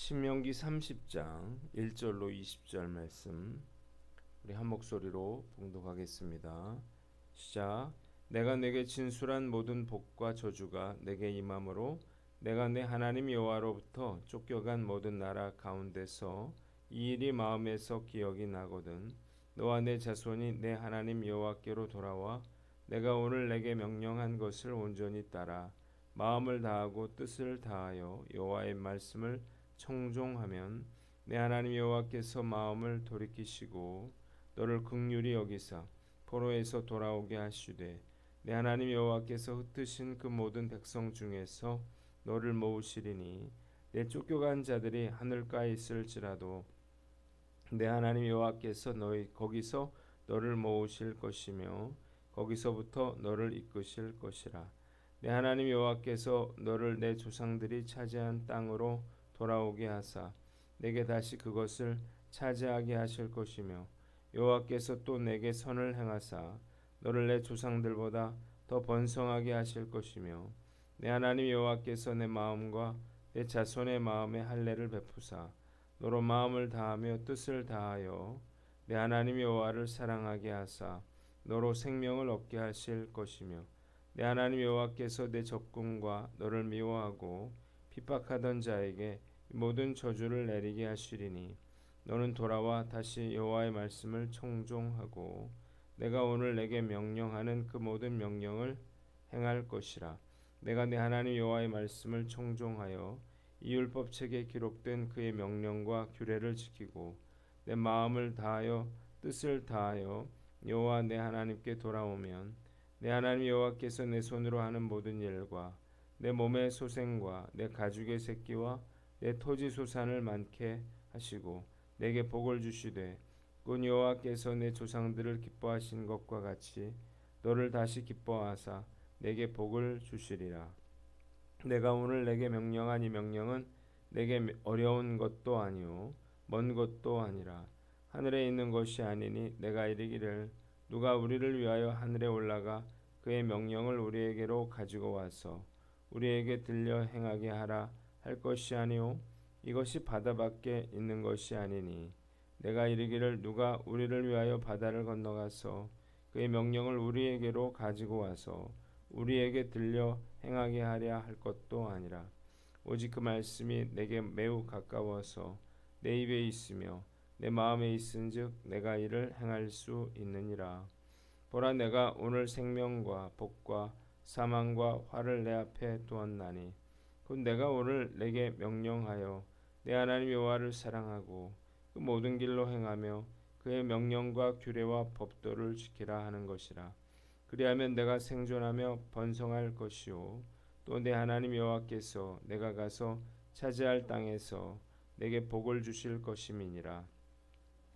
신명기 30장 1절로 20절 말씀 우리 한 목소리로 봉독하겠습니다. 시작. 내가 내게 진술한 모든 복과 저주가 내게 임함으로 내가 내 하나님 여호와로부터 쫓겨간 모든 나라 가운데서 이 일이 마음에서 기억이 나거든 너와 내 자손이 내 하나님 여호와께로 돌아와 내가 오늘 내게 명령한 것을 온전히 따라 마음을 다하고 뜻을 다하여 여호와의 말씀을 청종하면 내 하나님 여호와께서 마음을 돌이키시고 너를 긍휼히 여기사 포로에서 돌아오게 하시되 내 하나님 여호와께서 흩으신 그 모든 백성 중에서 너를 모으시리니 내 쫓겨간 자들이 하늘가에 있을지라도 내 하나님 여호와께서 거기서 너를 모으실 것이며 거기서부터 너를 이끄실 것이라. 내 하나님 여호와께서 너를 내 조상들이 차지한 땅으로 돌아오게 하사 내게 다시 그것을 차지하게 하실 것이며 여호와께서 또 내게 선을 행하사 너를 내 조상들보다 더 번성하게 하실 것이며 내 하나님 여호와께서 내 마음과 내 자손의 마음에 할례를 베푸사 너로 마음을 다하며 뜻을 다하여 내 하나님 여호와를 사랑하게 하사 너로 생명을 얻게 하실 것이며 내 하나님 여호와께서 내 적군과 너를 미워하고 핍박하던 자에게 모든 저주를 내리게 하시리니 너는 돌아와 다시 여호와의 말씀을 청종하고 내가 오늘 내게 명령하는 그 모든 명령을 행할 것이라. 내가 내 하나님 여호와의 말씀을 청종하여 이 율법책에 기록된 그의 명령과 규례를 지키고 내 마음을 다하여 뜻을 다하여 여호와 내 하나님께 돌아오면 내 하나님 여호와께서 내 손으로 하는 모든 일과 내 몸의 소생과 내 가죽의 새끼와 내 토지 소산을 많게 하시고 내게 복을 주시되 곧 여호와께서 내 조상들을 기뻐하신 것과 같이 너를 다시 기뻐하사 내게 복을 주시리라. 내가 오늘 내게 명령한 이 명령은 내게 어려운 것도 아니요 먼 것도 아니라 하늘에 있는 것이 아니니 내가 이르기를 누가 우리를 위하여 하늘에 올라가 그의 명령을 우리에게로 가지고 와서 우리에게 들려 행하게 하라 할 것이 아니요 이것이 바다 밖에 있는 것이 아니니 내가 이르기를 누가 우리를 위하여 바다를 건너가서 그의 명령을 우리에게로 가지고 와서 우리에게 들려 행하게 하랴 할 것도 아니라 오직 그 말씀이 내게 매우 가까워서 내 입에 있으며 내 마음에 있은즉 내가 이를 행할 수 있느니라. 보라 내가 오늘 생명과 복과 사망과 화를 내 앞에 두었나니 곧 내가 오늘 내게 명령하여 내 하나님 여호와를 사랑하고 그 모든 길로 행하며 그의 명령과 규례와 법도를 지키라 하는 것이라. 그리하면 내가 생존하며 번성할 것이요 또 내 하나님 여호와께서 내가 가서 차지할 땅에서 내게 복을 주실 것임이니라.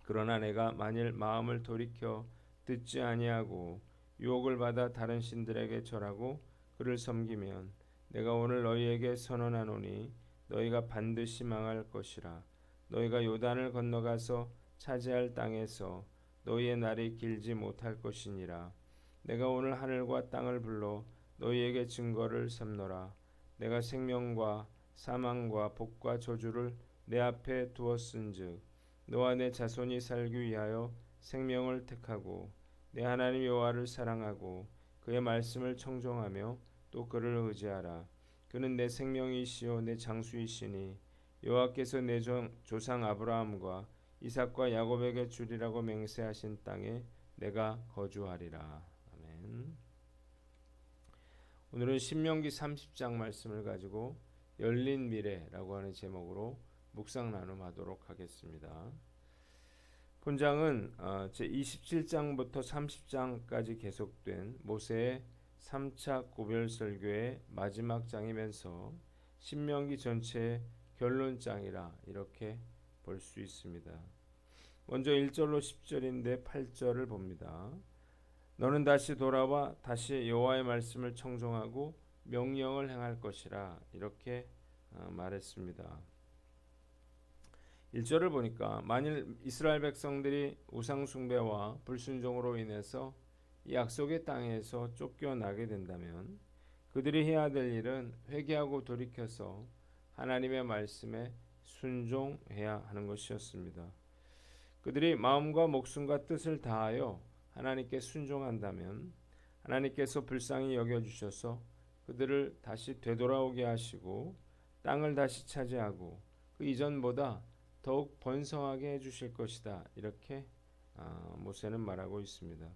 그러나 내가 만일 마음을 돌이켜 듣지 아니하고 유혹을 받아 다른 신들에게 절하고 그를 섬기면 내가 오늘 너희에게 선언하노니 너희가 반드시 망할 것이라. 너희가 요단을 건너가서 차지할 땅에서 너희의 날이 길지 못할 것이니라. 내가 오늘 하늘과 땅을 불러 너희에게 증거를 삼노라. 내가 생명과 사망과 복과 저주를 내 앞에 두었은즉 너와 내 자손이 살기 위하여 생명을 택하고 내 하나님 여호와를 사랑하고 그의 말씀을 청종하며 또 그를 의지하라. 그는 내 생명이시요 내 장수이시니 여호와께서 내 조상 아브라함과 이삭과 야곱에게 주리라고 맹세하신 땅에 내가 거주하리라. 아멘. 오늘은 신명기 30장 말씀을 가지고 열린 미래라고 하는 제목으로 묵상 나눔하도록 하겠습니다. 본장은 제27장부터 30장까지 계속된 모세의 3차 고별 설교의 마지막 장이면서 신명기 전체의 결론장이라 이렇게 볼 수 있습니다. 먼저 1절로 10절인데 8절을 봅니다. 너는 다시 돌아와 다시 여호와의 말씀을 청종하고 명령을 행할 것이라 이렇게 말했습니다. 1절을 보니까 만일 이스라엘 백성들이 우상 숭배와 불순종으로 인해서 약속의 땅에서 쫓겨나게 된다면 그들이 해야 될 일은 회개하고 돌이켜서 하나님의 말씀에 순종해야 하는 것이었습니다. 그들이 마음과 목숨과 뜻을 다하여 하나님께 순종한다면 하나님께서 불쌍히 여겨주셔서 그들을 다시 되돌아오게 하시고 땅을 다시 차지하고 그 이전보다 더욱 번성하게 해주실 것이다. 이렇게 모세는 말하고 있습니다.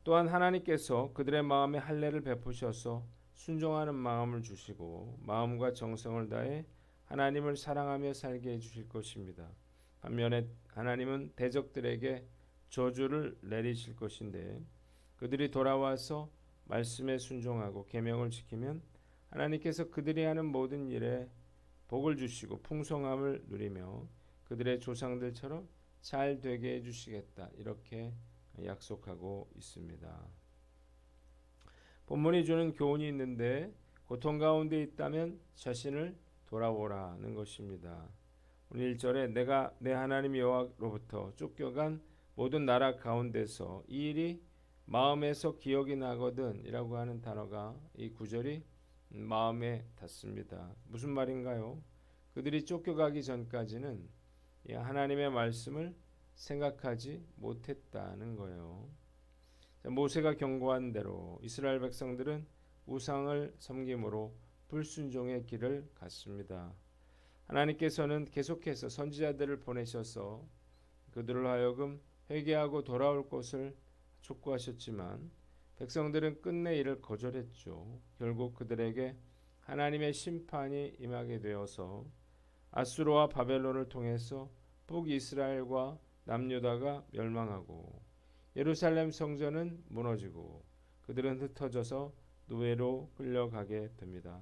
또한 하나님께서 그들의 마음에 할례를 베푸셔서 순종하는 마음을 주시고 마음과 정성을 다해 하나님을 사랑하며 살게 해주실 것입니다. 반면에 하나님은 대적들에게 저주를 내리실 것인데 그들이 돌아와서 말씀에 순종하고 계명을 지키면 하나님께서 그들이 하는 모든 일에 복을 주시고 풍성함을 누리며 그들의 조상들처럼 잘 되게 해주시겠다. 이렇게 약속하고 있습니다. 본문이 주는 교훈이 있는데 고통 가운데 있다면 자신을 돌아보라는 것입니다. 오늘 1절에 내가 내 하나님 여호와로부터 쫓겨간 모든 나라 가운데서 이 일이 마음에서 기억이 나거든 이라고 하는 단어가 이 구절이 마음에 닿습니다. 무슨 말인가요? 그들이 쫓겨가기 전까지는 하나님의 말씀을 생각하지 못했다는 거예요. 모세가 경고한 대로 이스라엘 백성들은 우상을 섬김으로 불순종의 길을 갔습니다. 하나님께서는 계속해서 선지자들을 보내셔서 그들을 하여금 회개하고 돌아올 것을 촉구하셨지만 백성들은 끝내 이를 거절했죠. 결국 그들에게 하나님의 심판이 임하게 되어서 아수르와 바벨론을 통해서 북이스라엘과 남유다가 멸망하고 예루살렘 성전은 무너지고 그들은 흩어져서 노예로 끌려가게 됩니다.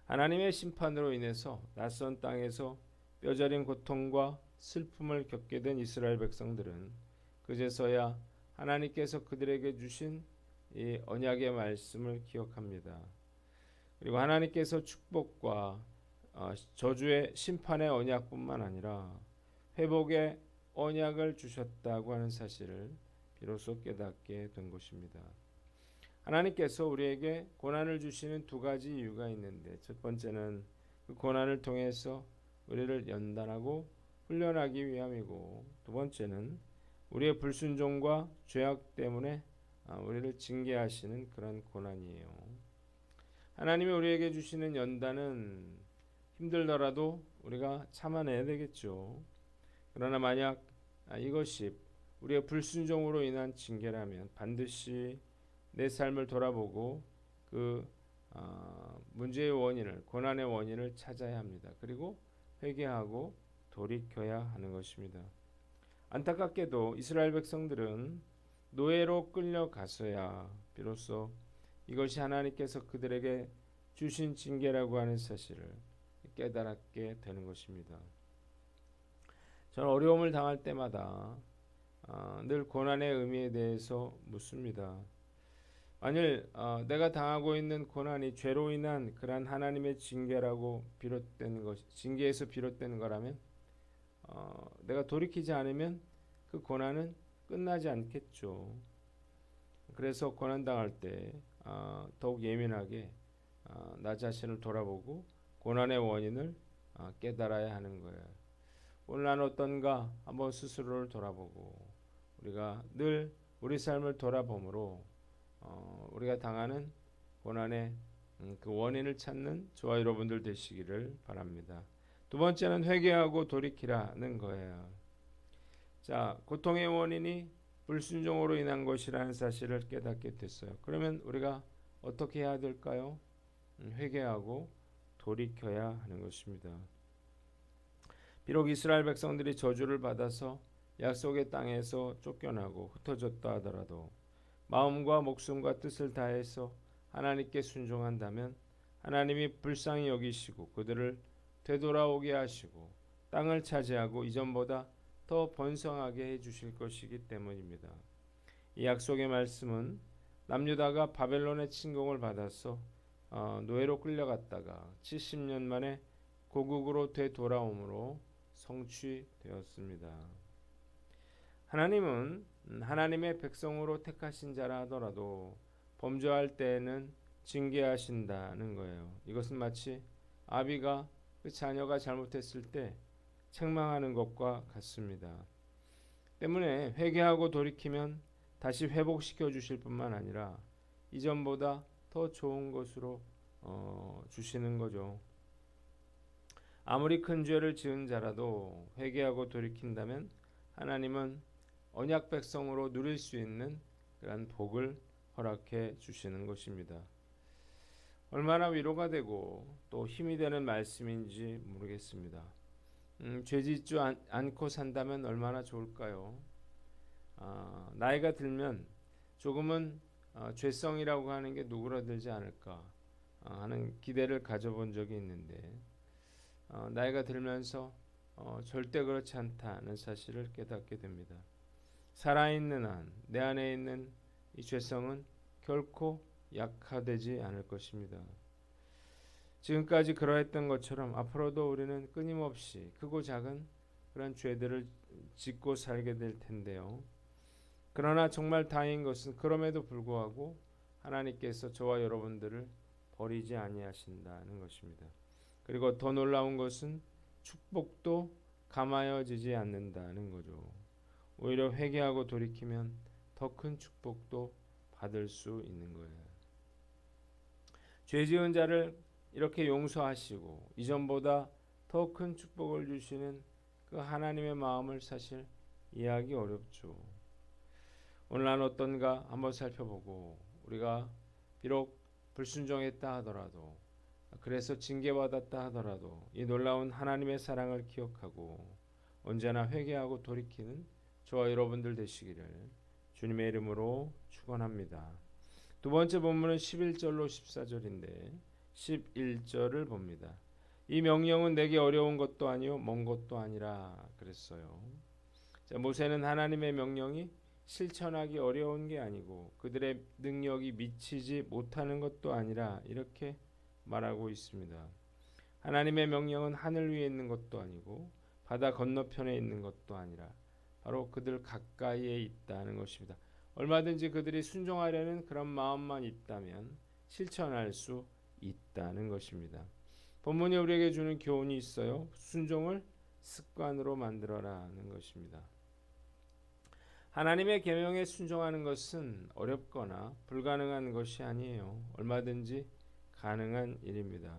하나님의 심판으로 인해서 낯선 땅에서 뼈저린 고통과 슬픔을 겪게 된 이스라엘 백성들은 그제서야 하나님께서 그들에게 주신 이 언약의 말씀을 기억합니다. 그리고 하나님께서 축복과 저주의 심판의 언약뿐만 아니라 회복의 언약을 주셨다고 하는 사실을 비로소 깨닫게 된 것입니다. 하나님께서 우리에게 고난을 주시는 두 가지 이유가 있는데 첫 번째는 그 고난을 통해서 우리를 연단하고 훈련하기 위함이고 두 번째는 우리의 불순종과 죄악 때문에 우리를 징계하시는 그런 고난이에요. 하나님이 우리에게 주시는 연단은 힘들더라도 우리가 참아내야 되겠죠. 그러나 만약 이것이 우리의 불순종으로 인한 징계라면 반드시 내 삶을 돌아보고 그 문제의 원인을, 고난의 원인을 찾아야 합니다. 그리고 회개하고 돌이켜야 하는 것입니다. 안타깝게도 이스라엘 백성들은 노예로 끌려가서야 비로소 이것이 하나님께서 그들에게 주신 징계라고 하는 사실을 깨달았게 되는 것입니다. 저는 어려움을 당할 때마다 늘 고난의 의미에 대해서 묻습니다. 만일 내가 당하고 있는 고난이 죄로 인한 그러한 하나님의 징계라고 비롯된 것, 징계에서 비롯된 거라면 내가 돌이키지 않으면 그 고난은 끝나지 않겠죠. 그래서 고난 당할 때 더욱 예민하게 나 자신을 돌아보고 고난의 원인을 깨달아야 하는 거예요. 오늘 난 어떤가 한번 스스로를 돌아보고 우리가 늘 우리 삶을 돌아보므로 우리가 당하는 고난의 그 원인을 찾는 저와 여러분들 되시기를 바랍니다. 두 번째는 회개하고 돌이키라는 거예요. 자, 고통의 원인이 불순종으로 인한 것이라는 사실을 깨닫게 됐어요. 그러면 우리가 어떻게 해야 될까요? 회개하고 돌이켜야 하는 것입니다. 비록 이스라엘 백성들이 저주를 받아서 약속의 땅에서 쫓겨나고 흩어졌다 하더라도 마음과 목숨과 뜻을 다해서 하나님께 순종한다면 하나님이 불쌍히 여기시고 그들을 되돌아오게 하시고 땅을 차지하고 이전보다 더 번성하게 해주실 것이기 때문입니다. 이 약속의 말씀은 남유다가 바벨론의 침공을 받아서 노예로 끌려갔다가 70년 만에 고국으로 되돌아옴으로 성취되었습니다. 하나님은 하나님의 백성으로 택하신 자라 하더라도 범죄할 때에는 징계하신다는 거예요. 이것은 마치 아비가 그 자녀가 잘못했을 때 책망하는 것과 같습니다. 때문에 회개하고 돌이키면 다시 회복시켜 주실 뿐만 아니라 이전보다 더 좋은 것으로 주시는 거죠. 아무리 큰 죄를 지은 자라도 회개하고 돌이킨다면 하나님은 언약 백성으로 누릴 수 있는 그런 복을 허락해 주시는 것입니다. 얼마나 위로가 되고 또 힘이 되는 말씀인지 모르겠습니다. 죄 짓지 않고 산다면 얼마나 좋을까요? 나이가 들면 조금은 죄성이라고 하는 게 누그러들지 않을까 하는 기대를 가져본 적이 있는데 나이가 들면서 절대 그렇지 않다는 사실을 깨닫게 됩니다. 살아있는 한 내 안에 있는 이 죄성은 결코 약화되지 않을 것입니다. 지금까지 그러했던 것처럼 앞으로도 우리는 끊임없이 크고 작은 그런 죄들을 짓고 살게 될 텐데요. 그러나 정말 다행인 것은 그럼에도 불구하고 하나님께서 저와 여러분들을 버리지 아니하신다는 것입니다. 그리고 더 놀라운 것은 축복도 감하여지지 않는다는 거죠. 오히려 회개하고 돌이키면 더 큰 축복도 받을 수 있는 거예요. 죄 지은 자를 이렇게 용서하시고 이전보다 더 큰 축복을 주시는 그 하나님의 마음을 사실 이해하기 어렵죠. 오늘 난 어떤가 한번 살펴보고 우리가 비록 불순종했다 하더라도 그래서 징계받았다 하더라도 이 놀라운 하나님의 사랑을 기억하고 언제나 회개하고 돌이키는 저와 여러분들 되시기를 주님의 이름으로 축원합니다. 두 번째 본문은 11절로 14절인데 11절을 봅니다. 이 명령은 내게 어려운 것도 아니요 먼 것도 아니라 그랬어요. 자, 모세는 하나님의 명령이 실천하기 어려운 게 아니고 그들의 능력이 미치지 못하는 것도 아니라 이렇게 말하고 있습니다. 하나님의 명령은 하늘 위에 있는 것도 아니고 바다 건너편에 있는 것도 아니라 바로 그들 가까이에 있다는 것입니다. 얼마든지 그들이 순종하려는 그런 마음만 있다면 실천할 수 있다는 것입니다. 본문이 우리에게 주는 교훈이 있어요. 순종을 습관으로 만들어라는 것입니다. 하나님의 계명에 순종하는 것은 어렵거나 불가능한 것이 아니에요. 얼마든지 가능한 일입니다.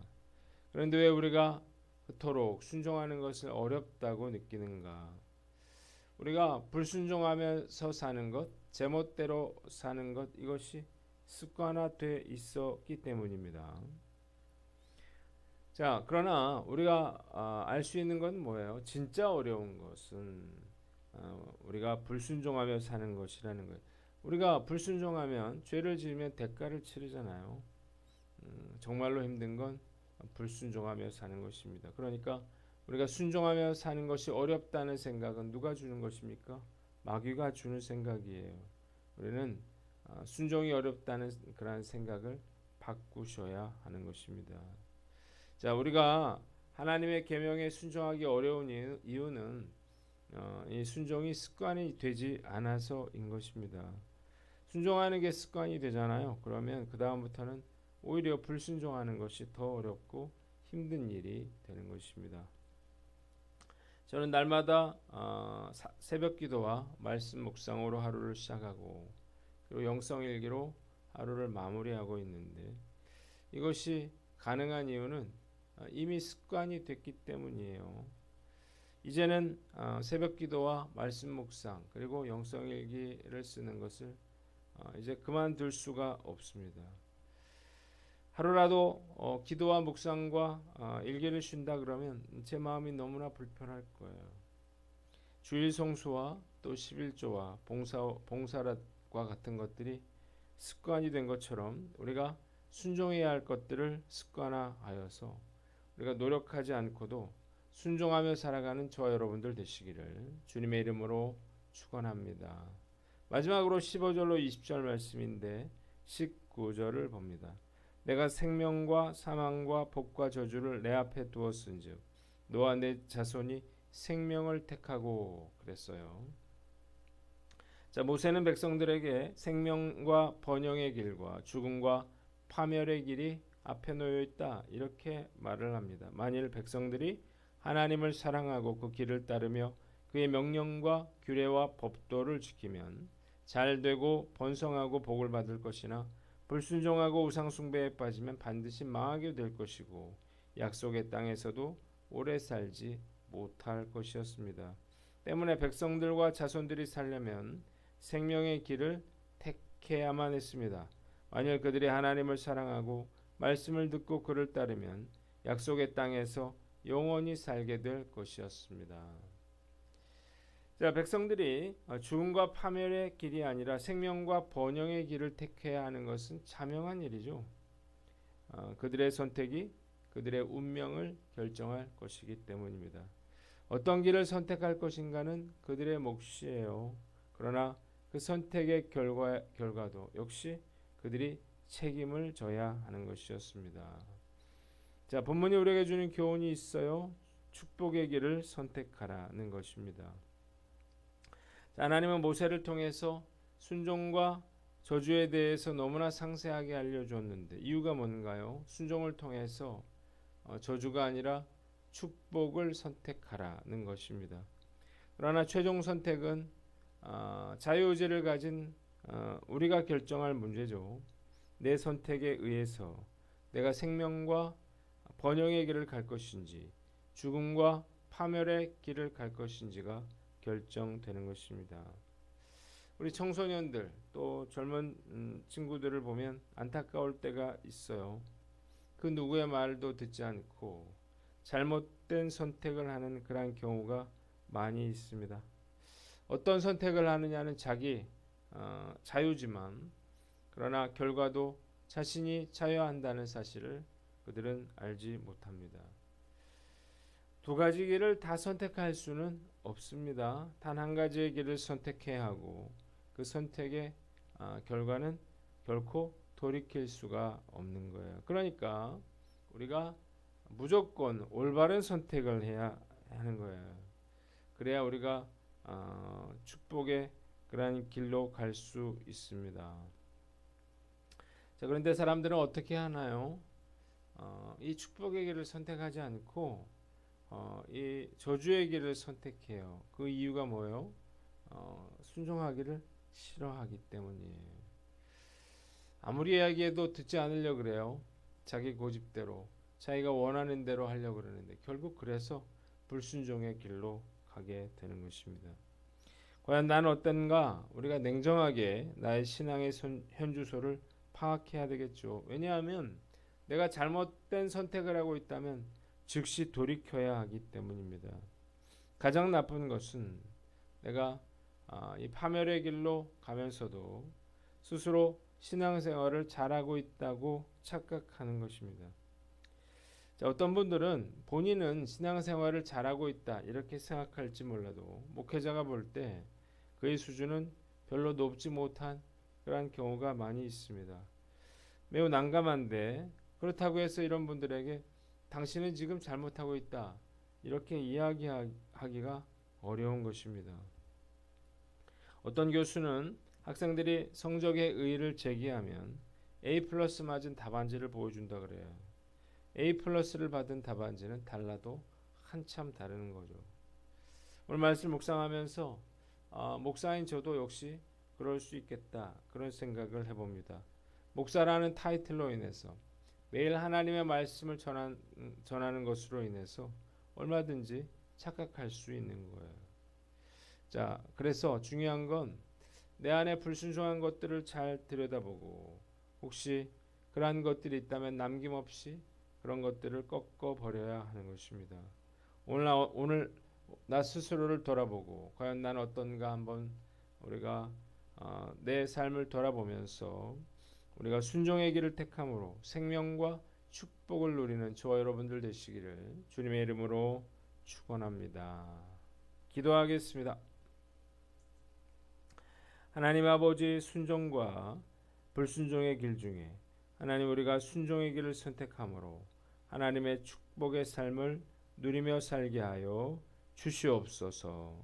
그런데 왜 우리가 그토록 순종하는 것을 어렵다고 느끼는가? 우리가 불순종하면서 사는 것, 제멋대로 사는 것 이것이 습관화돼 있었기 때문입니다. 자, 그러나 우리가 알 수 있는 건 뭐예요? 진짜 어려운 것은 우리가 불순종하며 사는 것이라는 거예요. 우리가 불순종하면 죄를 지으면 대가를 치르잖아요. 정말로 힘든 건 불순종하며 사는 것입니다. 그러니까 우리가 순종하며 사는 것이 어렵다는 생각은 누가 주는 것입니까? 마귀가 주는 생각이에요. 우리는 순종이 어렵다는 그런 생각을 바꾸셔야 하는 것입니다. 자, 우리가 하나님의 계명에 순종하기 어려운 이유는 이 순종이 습관이 되지 않아서인 것입니다. 순종하는 게 습관이 되잖아요. 그러면 그 다음부터는 오히려 불순종하는 것이 더 어렵고 힘든 일이 되는 것입니다. 저는 날마다 새벽 기도와 말씀 묵상으로 하루를 시작하고 그리고 영성일기로 하루를 마무리하고 있는데 이것이 가능한 이유는 이미 습관이 됐기 때문이에요. 이제는 새벽 기도와 말씀 묵상 그리고 영성일기를 쓰는 것을 이제 그만둘 수가 없습니다. 하루라도 기도와 묵상과 일기를 쉰다 그러면 제 마음이 너무나 불편할 거예요. 주일 성수와 또 11조와 봉사рат과 같은 것들이 습관이 된 것처럼 우리가 순종해야 할 것들을 습관화하여서 우리가 노력하지 않고도 순종하며 살아가는 저와 여러분들 되시기를 주님의 이름으로 축원합니다. 마지막으로 15절로 20절 말씀인데 19절을 봅니다. 내가 생명과 사망과 복과 저주를 내 앞에 두었은즉 너와 내 자손이 생명을 택하고 그랬어요. 자, 모세는 백성들에게 생명과 번영의 길과 죽음과 파멸의 길이 앞에 놓여 있다. 이렇게 말을 합니다. 만일 백성들이 하나님을 사랑하고 그 길을 따르며 그의 명령과 규례와 법도를 지키면 잘되고 번성하고 복을 받을 것이나 불순종하고 우상 숭배에 빠지면 반드시 망하게 될 것이고 약속의 땅에서도 오래 살지 못할 것이었습니다. 때문에 백성들과 자손들이 살려면 생명의 길을 택해야만 했습니다. 만일 그들이 하나님을 사랑하고 말씀을 듣고 그를 따르면 약속의 땅에서 영원히 살게 될 것이었습니다. 자, 백성들이 죽음과 파멸의 길이 아니라 생명과 번영의 길을 택해야 하는 것은 자명한 일이죠. 그들의 선택이 그들의 운명을 결정할 것이기 때문입니다. 어떤 길을 선택할 것인가는 그들의 몫이에요. 그러나 그 선택의 결과도 역시 그들이 책임을 져야 하는 것이었습니다. 자, 본문이 우리에게 주는 교훈이 있어요. 축복의 길을 선택하라는 것입니다. 자, 하나님은 모세를 통해서 순종과 저주에 대해서 너무나 상세하게 알려줬는데 이유가 뭔가요? 순종을 통해서 저주가 아니라 축복을 선택하라는 것입니다. 그러나 최종 선택은 자유의지를 가진 우리가 결정할 문제죠. 내 선택에 의해서 내가 생명과 번영의 길을 갈 것인지 죽음과 파멸의 길을 갈 것인지가 결정되는 것입니다. 우리 청소년들 또 젊은 친구들을 보면 안타까울 때가 있어요. 그 누구의 말도 듣지 않고 잘못된 선택을 하는 그러한 경우가 많이 있습니다. 어떤 선택을 하느냐는 자기 자유지만 그러나 결과도 자신이 자유한다는 사실을 그들은 알지 못합니다. 두 가지 길을 다 선택할 수는 없습니다. 단 한 가지의 길을 선택해야 하고 그 선택의 결과는 결코 돌이킬 수가 없는 거예요. 그러니까 우리가 무조건 올바른 선택을 해야 하는 거예요. 그래야 우리가 축복의 그러한 길로 갈 수 있습니다. 자, 그런데 사람들은 어떻게 하나요? 이 축복의 길을 선택하지 않고 이 저주의 길을 선택해요. 그 이유가 뭐예요? 순종하기를 싫어하기 때문이에요. 아무리 이야기해도 듣지 않으려고 그래요. 자기 고집대로 자기가 원하는 대로 하려고 그러는데 결국 그래서 불순종의 길로 가게 되는 것입니다. 과연 나는 어떤가? 우리가 냉정하게 나의 신앙의 현주소를 파악해야 되겠죠. 왜냐하면 내가 잘못된 선택을 하고 있다면 즉시 돌이켜야 하기 때문입니다. 가장 나쁜 것은 내가 이 파멸의 길로 가면서도 스스로 신앙생활을 잘하고 있다고 착각하는 것입니다. 자, 어떤 분들은 본인은 신앙생활을 잘하고 있다 이렇게 생각할지 몰라도 목회자가 볼 때 그의 수준은 별로 높지 못한 그런 경우가 많이 있습니다. 매우 난감한데 그렇다고 해서 이런 분들에게 당신은 지금 잘못하고 있다 이렇게 이야기하기가 어려운 것입니다. 어떤 교수는 학생들이 성적의 의의를 제기하면 A+ 맞은 답안지를 보여준다 그래요. A+를 받은 답안지는 달라도 한참 다르는 거죠. 오늘 말씀 묵상하면서 목사인 저도 역시 그럴 수 있겠다 그런 생각을 해봅니다. 목사라는 타이틀로 인해서 매일 하나님의 말씀을 전하는 것으로 인해서 얼마든지 착각할 수 있는 거예요. 자, 그래서 중요한 건 내 안에 불순종한 것들을 잘 들여다보고 혹시 그러한 것들이 있다면 남김없이 그런 것들을 꺾어 버려야 하는 것입니다. 오늘 나 스스로를 돌아보고 과연 난 어떤가 한번 우리가 내 삶을 돌아보면서 우리가 순종의 길을 택함으로 생명과 축복을 누리는 저와 여러분들 되시기를 주님의 이름으로 축원합니다. 기도하겠습니다. 하나님 아버지, 순종과 불순종의 길 중에 하나님 우리가 순종의 길을 선택함으로 하나님의 축복의 삶을 누리며 살게 하여 주시옵소서.